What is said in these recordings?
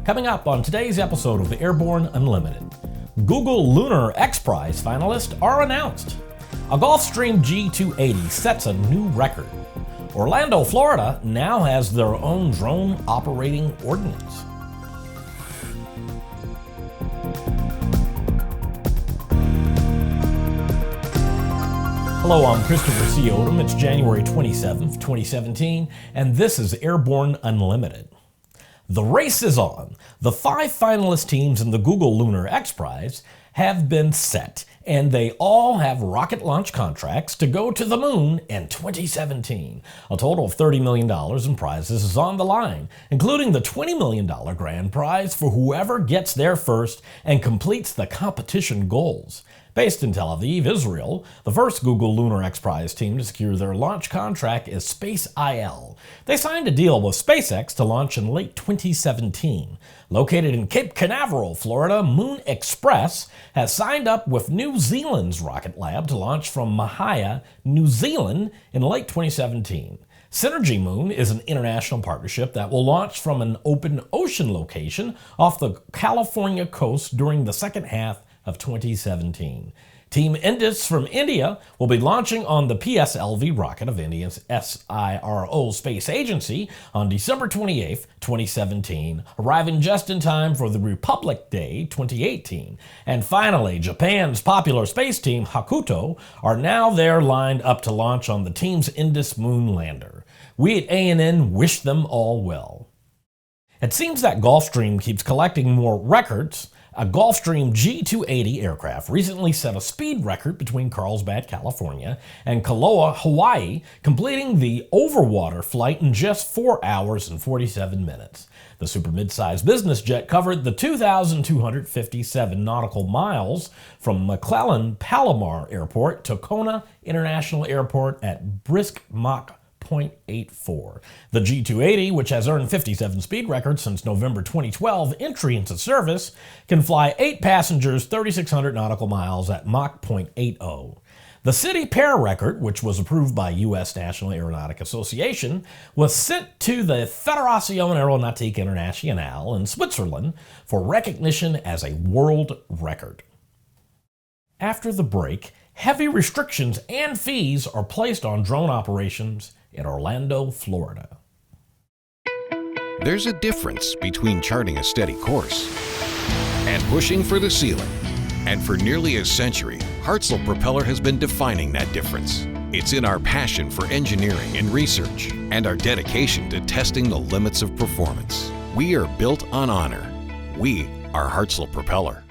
Coming up on today's episode of Airborne Unlimited, Google Lunar XPRIZE finalists are announced. A Gulfstream G280 sets a new record. Orlando, Florida now has their own drone operating ordinance. Hello, I'm Christopher C. Odom. It's January 27th, 2017, and this is Airborne Unlimited. The race is on. The 5 finalist teams in the Google Lunar XPRIZE have been set, and they all have rocket launch contracts to go to the moon in 2017. A total of $30 million in prizes is on the line, including the $20 million grand prize for whoever gets there first and completes the competition goals. Based in Tel Aviv, Israel, the first Google Lunar XPRIZE team to secure their launch contract is Space IL. They signed a deal with SpaceX to launch in late 2017. Located in Cape Canaveral, Florida, Moon Express has signed up with New Zealand's Rocket Lab to launch from Mahia, New Zealand in late 2017. Synergy Moon is an international partnership that will launch from an open ocean location off the California coast during the second half of 2017. Team Indus from India will be launching on the PSLV rocket of India's SIRO Space Agency on December 28, 2017, arriving just in time for the Republic Day 2018. And finally, Japan's popular space team Hakuto are now there lined up to launch on the team's Indus moon lander. We at ANN wish them all well. It seems that Gulfstream keeps collecting more records. A Gulfstream G280 aircraft recently set a speed record between Carlsbad, California, and Kalaoa, Hawaii, completing the Overwater flight in just 4 hours and 47 minutes. The super mid-sized business jet covered the 2,257 nautical miles from McClellan-Palomar Airport to Kona International Airport at brisk Mach 0.84. The G280, which has earned 57 speed records since November 2012 entry into service, can fly 8 passengers 3,600 nautical miles at Mach 0.80. The city pair record, which was approved by U.S. National Aeronautic Association, was sent to the Fédération Aéronautique Internationale in Switzerland for recognition as a world record. After the break, heavy restrictions and fees are placed on drone operations in Orlando, Florida. There's a difference between charting a steady course and pushing for the ceiling. And for nearly a century, Hartzell Propeller has been defining that difference. It's in our passion for engineering and research and our dedication to testing the limits of performance. We are built on honor. We are Hartzell Propeller.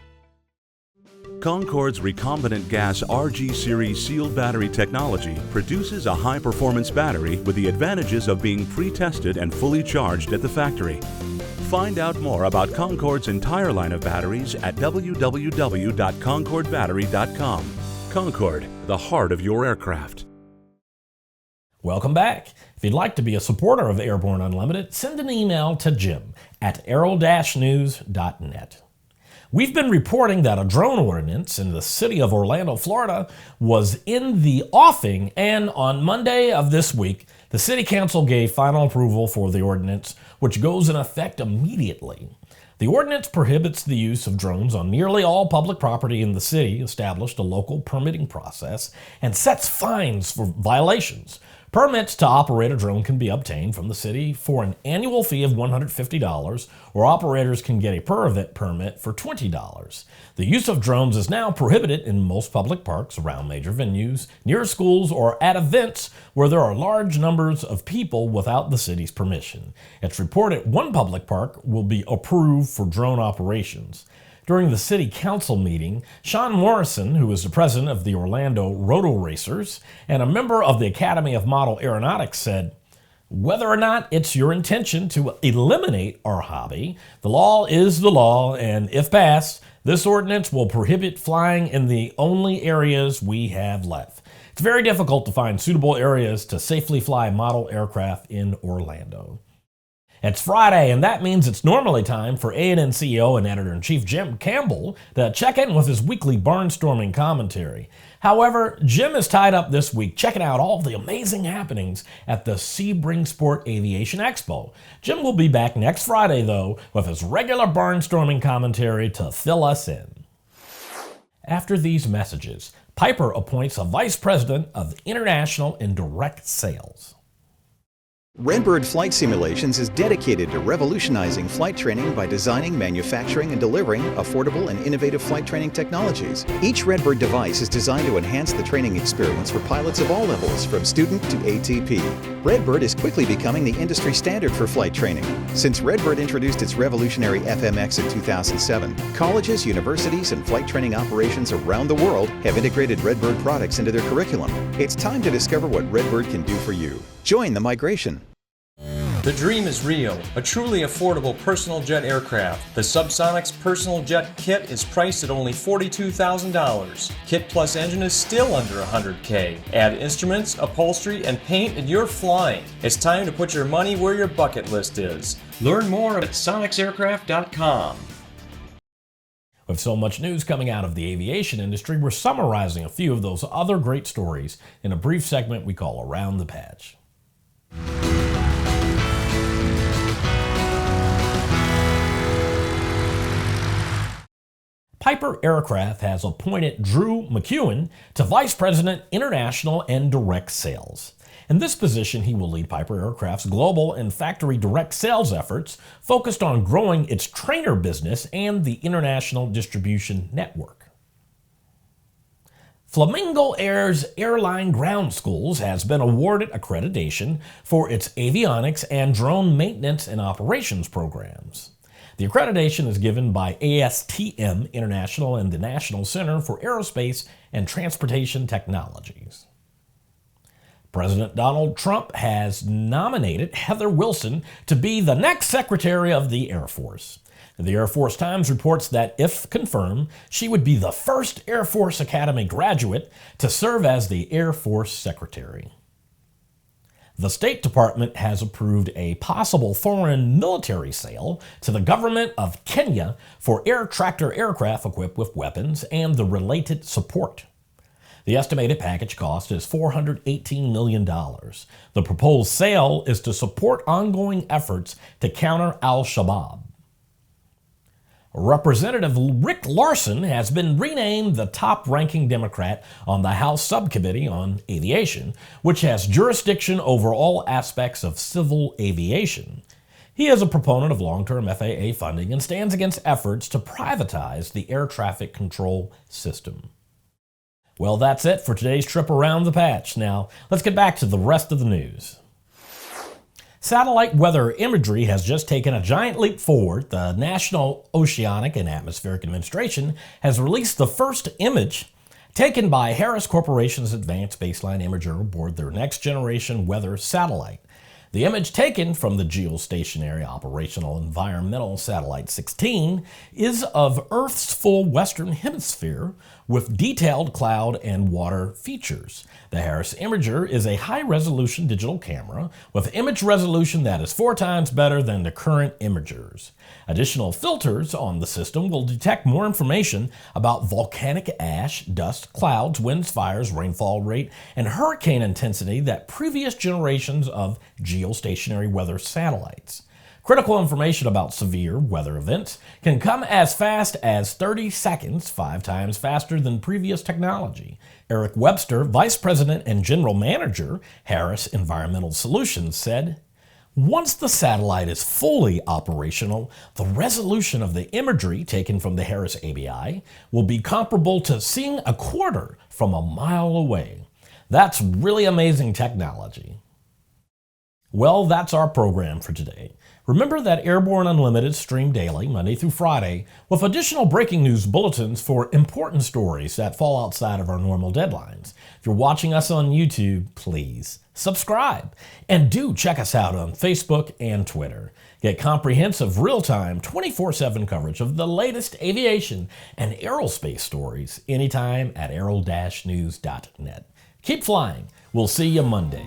Concorde's recombinant gas RG series sealed battery technology produces a high-performance battery with the advantages of being pre-tested and fully charged at the factory. Find out more about Concorde's entire line of batteries at www.concordebattery.com. Concorde, the heart of your aircraft. Welcome back. If you'd like to be a supporter of Airborne Unlimited, send an email to jim@aero-news.net. We've been reporting that a drone ordinance in the city of Orlando, Florida was in the offing, and on Monday of this week, the city council gave final approval for the ordinance, which goes in effect immediately. The ordinance prohibits the use of drones on nearly all public property in the city, established a local permitting process, and sets fines for violations. Permits to operate a drone can be obtained from the city for an annual fee of $150, or operators can get a per-event permit for $20. The use of drones is now prohibited in most public parks, around major venues, near schools, or at events where there are large numbers of people without the city's permission. It's reported one public park will be approved for drone operations. During the city council meeting, Sean Morrison, who is the president of the Orlando Roto Racers and a member of the Academy of Model Aeronautics, said, "Whether or not it's your intention to eliminate our hobby, the law is the law, and if passed, this ordinance will prohibit flying in the only areas we have left. It's very difficult to find suitable areas to safely fly model aircraft in Orlando." It's Friday, and that means it's normally time for A&N CEO and Editor-in-Chief Jim Campbell to check in with his weekly barnstorming commentary. However, Jim is tied up this week checking out all the amazing happenings at the Sebringsport Aviation Expo. Jim will be back next Friday, though, with his regular barnstorming commentary to fill us in. After these messages, Piper appoints a Vice President of International and Direct Sales. Redbird Flight Simulations is dedicated to revolutionizing flight training by designing, manufacturing, and delivering affordable and innovative flight training technologies. Each Redbird device is designed to enhance the training experience for pilots of all levels, from student to ATP. Redbird is quickly becoming the industry standard for flight training. Since Redbird introduced its revolutionary FMX in 2007, colleges, universities, and flight training operations around the world have integrated Redbird products into their curriculum. It's time to discover what Redbird can do for you. Join the migration. The dream is real, a truly affordable personal jet aircraft. The Subsonics Personal Jet Kit is priced at only $42,000. Kit plus engine is still under $100K. Add instruments, upholstery, and paint and you're flying. It's time to put your money where your bucket list is. Learn more at sonicsaircraft.com. With so much news coming out of the aviation industry, we're summarizing a few of those other great stories in a brief segment we call Around the Patch. Piper Aircraft has appointed Drew McEwen to Vice President, International and Direct Sales. In this position, he will lead Piper Aircraft's global and factory direct sales efforts focused on growing its trainer business and the international distribution network. Flamingo Air's Airline Ground Schools has been awarded accreditation for its avionics and drone maintenance and operations programs. The accreditation is given by ASTM International and the National Center for Aerospace and Transportation Technologies. President Donald Trump has nominated Heather Wilson to be the next Secretary of the Air Force. The Air Force Times reports that, if confirmed, she would be the first Air Force Academy graduate to serve as the Air Force Secretary. The State Department has approved a possible foreign military sale to the government of Kenya for air tractor aircraft equipped with weapons and the related support. The estimated package cost is $418 million. The proposed sale is to support ongoing efforts to counter al-Shabaab. Representative Rick Larsen has been renamed the top-ranking Democrat on the House Subcommittee on Aviation, which has jurisdiction over all aspects of civil aviation. He is a proponent of long-term FAA funding and stands against efforts to privatize the air traffic control system. Well, that's it for today's trip around the patch. Now, let's get back to the rest of the news. Satellite weather imagery has just taken a giant leap forward. The National Oceanic and Atmospheric Administration has released the first image taken by Harris Corporation's Advanced Baseline Imager aboard their next-generation weather satellite. The image taken from the Geostationary Operational Environmental Satellite 16 is of Earth's full western hemisphere with detailed cloud and water features. The Harris Imager is a high-resolution digital camera with image resolution that is 4 times better than the current imagers. Additional filters on the system will detect more information about volcanic ash, dust, clouds, winds, fires, rainfall rate, and hurricane intensity that previous generations of geostationary weather satellites. Critical information about severe weather events can come as fast as 30 seconds, 5 times faster than previous technology. Eric Webster, Vice President and General Manager, Harris Environmental Solutions, said, "Once the satellite is fully operational, the resolution of the imagery taken from the Harris ABI will be comparable to seeing a quarter from a mile away. That's really amazing technology." Well, that's our program for today. Remember that Airborne Unlimited stream daily, Monday through Friday, with additional breaking news bulletins for important stories that fall outside of our normal deadlines. If you're watching us on YouTube, please subscribe. And do check us out on Facebook and Twitter. Get comprehensive, real-time, 24/7 coverage of the latest aviation and aerospace stories anytime at aero-news.net. Keep flying. We'll see you Monday.